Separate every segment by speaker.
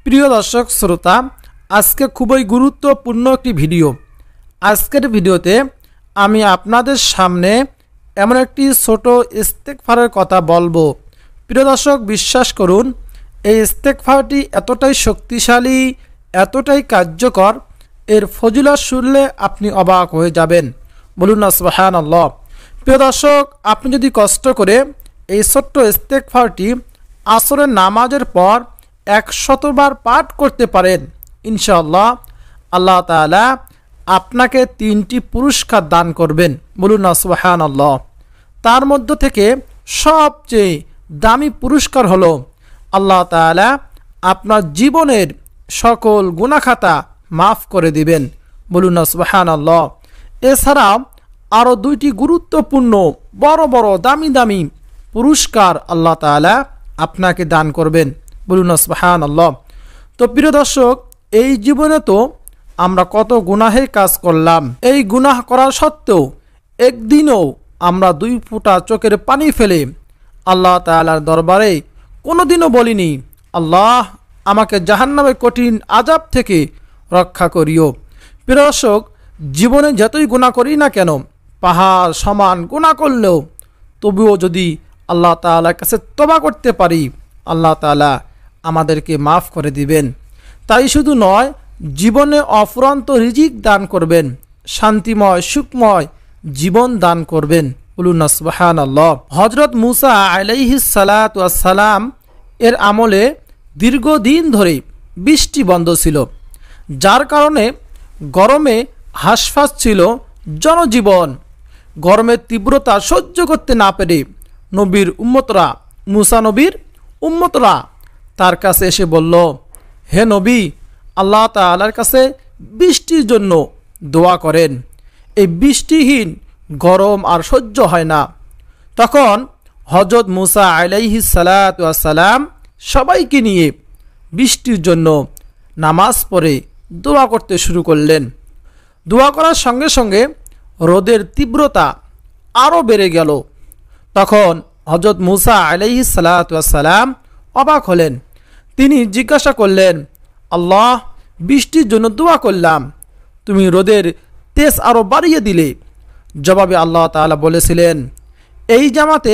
Speaker 1: প্রিয় দর্শক শ্রোতা, আজকে খুবই গুরুত্বপূর্ণ একটি ভিডিও। আজকের ভিডিওতে আমি আপনাদের সামনে এমন একটি ছোট ইস্তেগফারের কথা বলবো। প্রিয় দর্শক, বিশ্বাস করুন, এই ইস্তেগফারটি এতটাই শক্তিশালী, এতটাই কার্যকর, এর ফজিলত শুনলে আপনি অবাক হয়ে যাবেন। বলুন না সুবহানাল্লাহ। প্রিয় দর্শক, আপনি যদি কষ্ট করে এই ছোট্ট ইস্তেগফারটি আসরের নামাজের পর 100 বার পাঠ করতে পারেন, ইনশাআল্লাহ আল্লাহ তাআলা আপনাকে 3টি পুরস্কার দান করবেন। বলুন না সুবহানাল্লাহ। তার মধ্য থেকে সবচেয়ে দামি পুরস্কার হলো আল্লাহ তাআলা আপনার জীবনের সকল গুনাহ খাতা মাফ করে দিবেন। বলুন না সুবহানাল্লাহ। এছাড়াও আরও 2টি গুরুত্বপূর্ণ বড় বড় দামি দামি পুরস্কার আল্লাহ তাআলা আপনাকে দান করবেন। বলুন না সুবহানাল্লাহ। তো প্রিয় দর্শক, এই জীবনে তো আমরা কত গুনাহের কাজ করলাম। এই গুনাহ করার সত্ত্বেও একদিনও আমরা 2 ফোঁটা চোখের পানি ফেলে আল্লাহ তাআলার দরবারে কোনোদিনও বলিনি, আল্লাহ আমাকে জাহান্নামের কঠিন আযাব থেকে রক্ষা করিও। প্রিয় দর্শক, জীবনে যতই গুনাহ করি না কেন, পাহাড় সমান গুনাহ করলেও তবুও যদি আল্লাহ তাআলার কাছে তওবা করতে পারি, আল্লাহ তাআলা আমাদেরকে মাফ করে দিবেন। তাই শুধু নয়, জীবনে অফুরন্ত রিজিক দান করবেন, শান্তিময় সুখময় জীবন দান করবেন। বলুন না সুবহানাল্লাহ। হযরত মুসা আলাইহিস সালাতু ওয়াস সালাম এর আমলে দীর্ঘদিন ধরে বৃষ্টি বন্ধ ছিল, যার কারণে গরমে হাঁসফাঁস ছিল জনজীবন। গরমের তীব্রতা সহ্য করতে না পেরে নবীর উম্মতরা, মুসা নবীর উম্মতরা তার কাছে এসে বলল, হে নবী, আল্লাহ তাআলার কাছে বৃষ্টির জন্য দোয়া করেন, এই বৃষ্টিহীন গরম আর সহ্য হয় না। তখন হযরত মুসা আলাইহিস সালাতু ওয়াস সালাম সবাইকে নিয়ে বৃষ্টির জন্য নামাজ পড়ে দোয়া করতে শুরু করলেন। দোয়া করার সঙ্গে সঙ্গে রোদের তীব্রতা আরও বেড়ে গেল। তখন হযরত মুসা আলাইহিস সালাতু ওয়াস সালাম অবাক হলেন। তিনি জিজ্ঞাসা করলেন, আল্লাহ, বৃষ্টির জন্য দোয়া করলাম, তুমি রোদের তেজ আরও বাড়িয়ে দিলে। জবাবে আল্লাহ তাআলা বলেছিলেন, এই জামাতে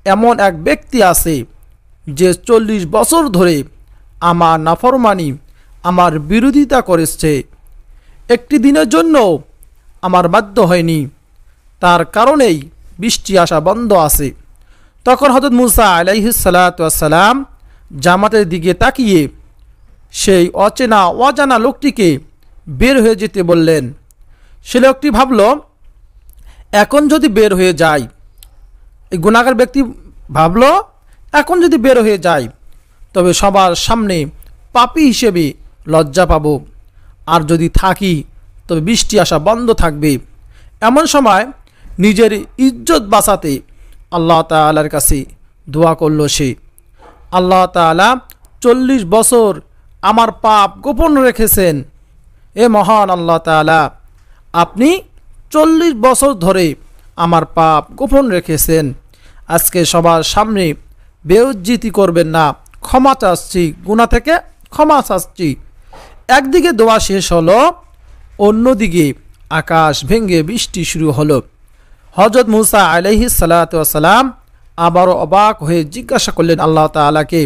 Speaker 1: এমন এক ব্যক্তি আছে যে 40 বছর ধরে আমার নাফরমানি, আমার বিরোধিতা করেছে, একটি দিনের জন্য আমার বাধ্য হয়নি, তার কারণেই বৃষ্টি আসা বন্ধ আছে। তখন হযরত মুসা আলাইহিস সালাতু ওয়াস সালাম জামাতের দিকে তাকিয়ে সেই অচেনা অজানা লোকটিকে বের হয়ে যেতে বললেন। সে লোকটি ভাবল, এখন যদি বের হয়ে যায়, এই গুনাহগার ব্যক্তি ভাবল, এখন যদি বের হয়ে যায় তবে সবার সামনে পাপী হিসেবে লজ্জা পাব, আর যদি থাকি তবে বৃষ্টি আসা বন্ধ থাকবে। এমন সময় নিজের ইজ্জত বাঁচাতে আল্লাহ তাআলার কাছে দোয়া করল সে, আল্লাহ তাআলা 40 বছর আমার পাপ গোপন রেখেছেন। এ মহান আল্লাহ তাআলা, আপনি 40 বছর ধরে আমার পাপ গোপন রেখেছেন, আজকে সবার সামনে বেইজ্জতি করবেন না, ক্ষমা চাচ্ছি, গুনাহ থেকে ক্ষমা চাচ্ছি। একদিকে দোয়া শেষ হলো, অন্যদিকে আকাশ ভেঙে বৃষ্টি শুরু হলো। হযরত মুসা আলাইহিস সালাতু ওয়াস সালাম আবারও অবাক হয়ে জিজ্ঞাসা করলেন আল্লাহ তাআলাকে,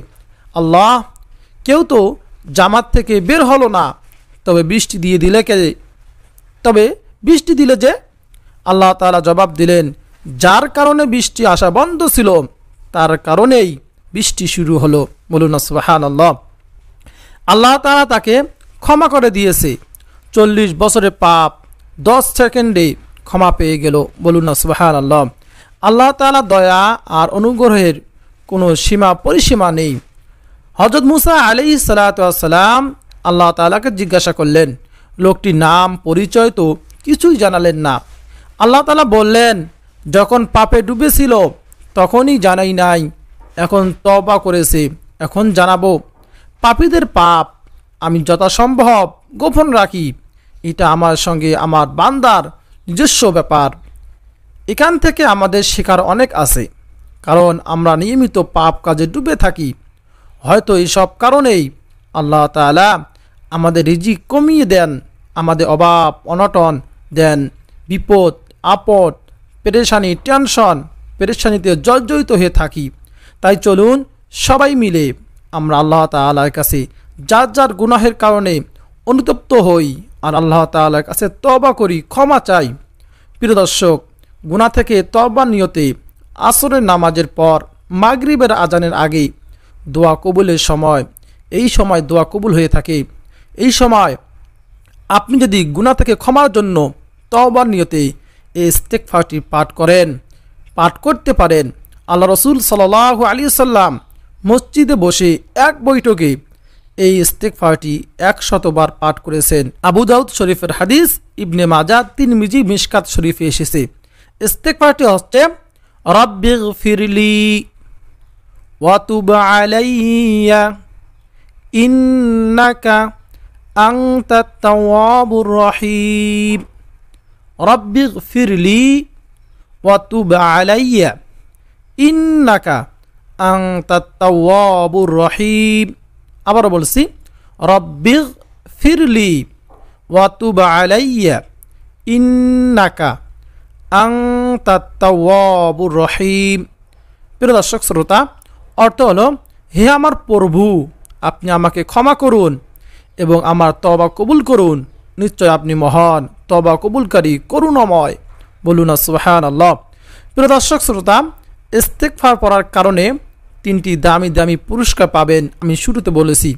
Speaker 1: আল্লাহ, কেউ তো জামাত থেকে বের হলো না, তবে বৃষ্টি দিলে যে? আল্লাহ তাআলা জবাব দিলেন, যার কারণে বৃষ্টি আসা বন্ধ ছিল তার কারণেই বৃষ্টি শুরু হলো। বলুন না সুবহানাল্লাহ। আল্লাহ তাআলা তাকে ক্ষমা করে দিয়েছে। 40 বছরের পাপ 10 সেকেন্ডে ক্ষমা পেয়ে গেল। বলুন না সুবহানাল্লাহ। আল্লাহ তাআলা দয়া আর অনুগ্রহের কোনো সীমা পরিসীমা নেই। হযরত মুসা আলাইহিস সালাতু ওয়াস সালাম আল্লাহ তাআলাকে জিজ্ঞাসা করলেন, লোকটির নাম পরিচয় তো কিছুই জানালেন না। আল্লাহ তাআলা বললেন, যখন পাপে ডুবেছিল তখনই জানাই নাই, এখন তওবা করেছে, এখন জানাবো। পাপীদের পাপ আমি যথাসম্ভব গোপন রাখি, এটা আমার সঙ্গে আমার বান্দার নিজস্ব ব্যাপার। এখান থেকে আমাদের শেখার অনেক আছে, কারণ আমরা নিয়মিত পাপ কাজে ডুবে থাকি। হয়তো এই সব কারণেই আল্লাহ তাআলা আমাদের রিজিক কমিয়ে দেন, আমাদের অভাব অনটন দেন, বিপদ আপদ পেরেশানি টেনশন পেরেশানিতে জর্জরিত হয়ে থাকি। তাই চলুন সবাই মিলে আমরা আল্লাহ তাআলার কাছে যার যার গুনাহের কারণে অনুতপ্ত হই আর আল্লাহ তাআলার কাছে তওবা করি, ক্ষমা চাই। প্রিয় দর্শক, গুনাহ থেকে তওবার নিয়তে আসরের নামাজের পর মাগরিবের আজানের আগে দোয়া কবুলের সময়, এই সময় দোয়া কবুল হয়ে থাকে। এই সময় আপনি যদি গুনাহ থেকে ক্ষমার জন্য তওবার নিয়তে এই ইস্তেগফারটি পাঠ করতে পারেন। আল্লাহ রসুল সাল্লাল্লাহু আলাইহি ওয়াসাল্লাম মসজিদে বসে এক বৈঠকে এই ইস্তেগফারটি 100 বার পাঠ করেছেন। আবু দাউদ শরীফের হাদিস, ইবনে মাজাহ, তিরমিজি, মিশকাত শরীফে এসেছে। ইস্তেগফারটি হচ্ছে রব্বিগফিরলি ওয়া তুব আলাইয়া ইন্নাকা আনতাত তাওয়াবুর রহিম। রব্বিগফিরলি ওয়া তুব আলাইয়া ইন্নাকা আনতাত তাওয়াবুর রহিম। আবারও বলছি, রব্বিগফিরলি ওয়া তুব আলাইয়া ইন্নাকা আনতাত তাওয়াবুর রহিম। প্রিয় দর্শক শ্রোতা, অর্থ হলো, হে আমার প্রভু, আপনি আমাকে ক্ষমা করুন এবং আমার তওবা কবুল করুন। নিশ্চয় আপনি মহান, তওবা কবুলকারী, করুণাময়। বলুন না সুবহানাল্লাহ। প্রিয় দর্শক শ্রোতা, ইস্তেগফার পড়ার কারণে 3টি দামি দামি পুরস্কার পাবেন। আমি শুরুতে বলেছি,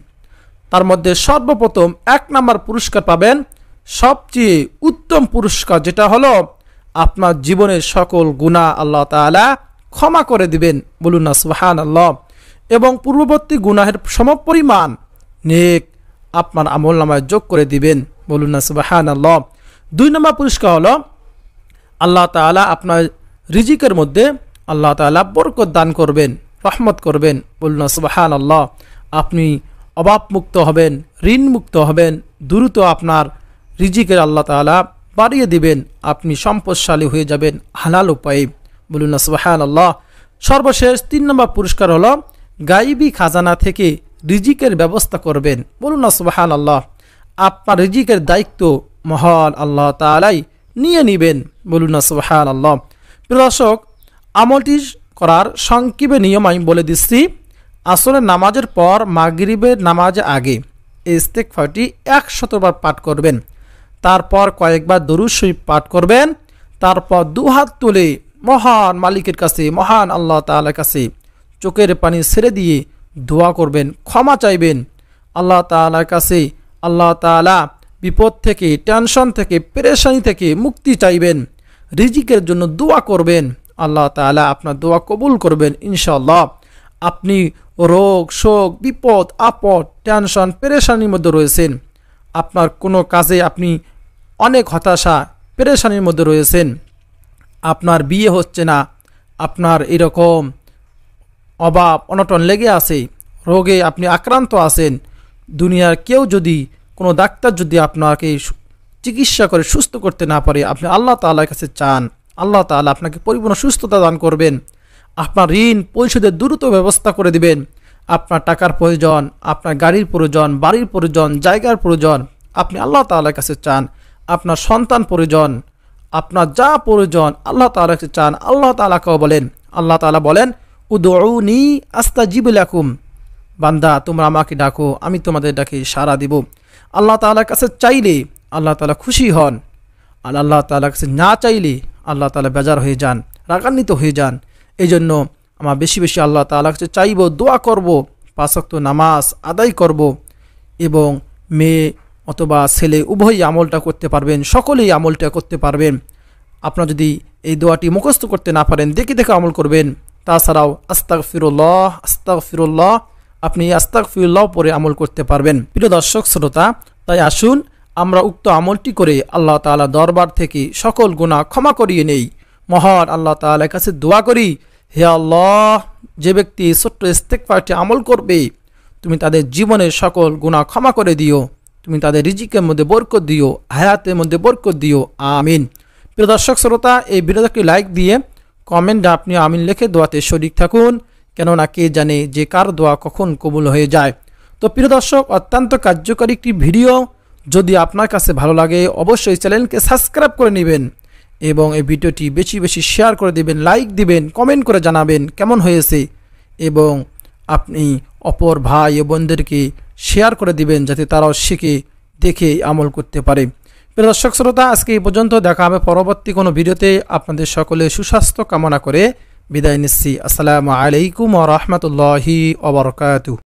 Speaker 1: তার মধ্যে সর্বপ্রথম 1 নম্বর পুরস্কার পাবেন, সবচেয়ে উত্তম পুরস্কার, যেটা হলো আপনার জীবনের সকল গুনাহ আল্লাহ তাআলা ক্ষমা করে দিবেন। বলুন না সুবহানাল্লাহ। এবং পূর্ববর্তী গুনাহের সমপরিমাণ নেক আপনার আমলনামায় যোগ করে দিবেন। বলুন না সুবহানাল্লাহ। 2 নম্বর পুরস্কার হলো, আল্লাহ তাআলা আপনার রিজিকের মধ্যে আল্লাহ তাআলা বরকত দান করবেন, রহমত করবেন। বলুন না সুবহানাল্লাহ। আপনি অভাবমুক্ত হবেন, ঋণ মুক্ত হবেন, দ্রুত আপনার রিজিকের আল্লাহ তাআলা বাড়িয়ে দিবেন, আপনি সম্পদশালী হয়ে যাবেন হালাল উপায়ে। বলুন না সুবহানাল্লাহ। সর্বশেষ 3 নম্বর পুরস্কার হলো, গায়বী খাজানা থেকে রিজিকের ব্যবস্থা করবেন। বলুন না সুবহানাল্লাহ। আপনার রিজিকের দায়িত্ব মহান আল্লাহ তাআলাই নিয়ে নেবেন। বলুন না সুবহানাল্লাহ। প্রিয় দর্শক, আমলটি করার সংক্ষেপে নিয়ম আমি বলে দিচ্ছি। আসরের নামাজের পর মাগরিবের নামাজের আগে এই ইস্তেগফারটি 100 বার পাঠ করবেন। তারপর কয়েকবার দরুদ শরীফ পাঠ করবেন। তারপর 2 হাত তুলে মহান মালিকের কাছে, মহান আল্লাহ তাআলার কাছে চোখের পানি ছেড়ে দিয়ে দোয়া করবেন, ক্ষমা চাইবেন আল্লাহ তাআলার কাছে। আল্লাহ তাআলা বিপদ থেকে, টেনশন থেকে, পেরেশানি থেকে মুক্তি চাইবেন, রিজিকের জন্য দোয়া করবেন। আল্লাহ তাআলা আপনার দোয়া কবুল করবেন ইনশাআল্লাহ। আপনি রোগ শোক বিপদ আপদ টেনশন পেরেশানির মধ্যে রয়েছেন, আপনার কোনো কাজে আপনি অনেক হতাশা পেরেশানির মধ্যে রয়েছেন, আপনার বিয়ে হচ্ছে না, আপনার এরকম অভাব অনটন লেগে আছে, রোগে আপনি আক্রান্ত আছেন, দুনিয়ার কেউ যদি, কোনো ডাক্তার যদি আপনাকে চিকিৎসা করে সুস্থ করতে না পারে, আপনি আল্লাহ তাআলার কাছে চান, আল্লাহ তাআলা আপনাকে পরিপূর্ণ সুস্থতা দান করবেন। আপনার ঋণ পরিশোধের দ্রুত ব্যবস্থা করে দিবেন। আপনার টাকার প্রয়োজন, আপনার গাড়ির প্রয়োজন, বাড়ির প্রয়োজন, জায়গার প্রয়োজন, আপনি আল্লাহ তাআলার কাছে চান। আপনার সন্তান প্রয়োজন, আপনার যা প্রয়োজন আল্লাহ তাআলার কাছে চান। আল্লাহ তাআলাকেও বলেন, আল্লাহ তাআলা বলেন, উদউনি আস্তাজিব লাকুম, বান্দা তোমরা আমাকে ডাকো, আমি তোমাদের ডাকে সাড়া দিব। আল্লাহ তাআলার কাছে চাইলে আল্লাহ তাআলা খুশি হন, আর আল্লাহ তাআলার কাছে না চাইলে আল্লাহ তাআলা বেজার হয়ে যান, রাগান্বিত হয়ে যান। এই জন্য আমরা বেশি বেশি আল্লাহ তাআলার কাছে চাইব, দোয়া করব, 5 ওয়াক্ত নামাজ আদায় করব, এবং মেয়ে অথবা ছেলে উভয়ই আমলটা করতে পারবেন, সকলেই আমলটা করতে পারবেন। আপনারা যদি এই দোয়াটি মুখস্থ করতে না পারেন, দেখে দেখে আমল করবেন। তাছাড়াও আস্তাগফিরুল্লাহ আস্তাগফিরুল্লাহ, আপনি আস্তাগফিরুল্লাহ পরে আমল করতে পারবেন। প্রিয় দর্শক শ্রোতা, তাই আসুন আমরা উক্ত আমলটি করে আল্লাহ তাআলা দরবার থেকে সকল গুনাহ ক্ষমা করিয়ে নেই। মহান আল্লাহ তাআলার কাছে দোয়া করি, হে আল্লাহ, যে ব্যক্তি ছোট্ট ইস্তেগফারটি আমল করবে, তুমি তাদের জীবনের সকল গুনাহ ক্ষমা করে দিও, তুমি তাদের রিজিকের মধ্যে বরকত দিও, হায়াতের মধ্যে বরকত দিও, আমিন। প্রিয় দর্শক শ্রোতা, এই ভিডিওটাকে লাইক দিয়ে কমেন্টে আপনি আমিন লিখে দোয়াতে শরীক থাকুন, কেননা কে জানে যে কার দোয়া কখন কবুল হয়ে যায়। তো প্রিয় দর্শক, অত্যন্ত কার্যকরী একটি ভিডিও। যদি আপনার কাছে ভালো লাগে অবশ্যই চ্যানেলকে সাবস্ক্রাইব করে নেবেন এবং এই ভিডিওটি বেশি বেশি শেয়ার করে দিবেন, লাইক দিবেন, কমেন্ট করে জানাবেন কেমন হয়েছে এবং আপনি অপর ভাই ও বোনদেরকে শেয়ার করে দিবেন যাতে তারাও শিখে দেখে আমল করতে পারে। প্রিয় দর্শক শ্রোতা, আজকে এই পর্যন্ত। দেখা হবে পরবর্তী কোনো ভিডিওতে। আপনাদের সকলে সুস্বাস্থ্য কামনা করে বিদায় নিচ্ছি। আসসালামু আলাইকুম ওয়া রাহমাতুল্লাহি ওয়া বারাকাতুহু।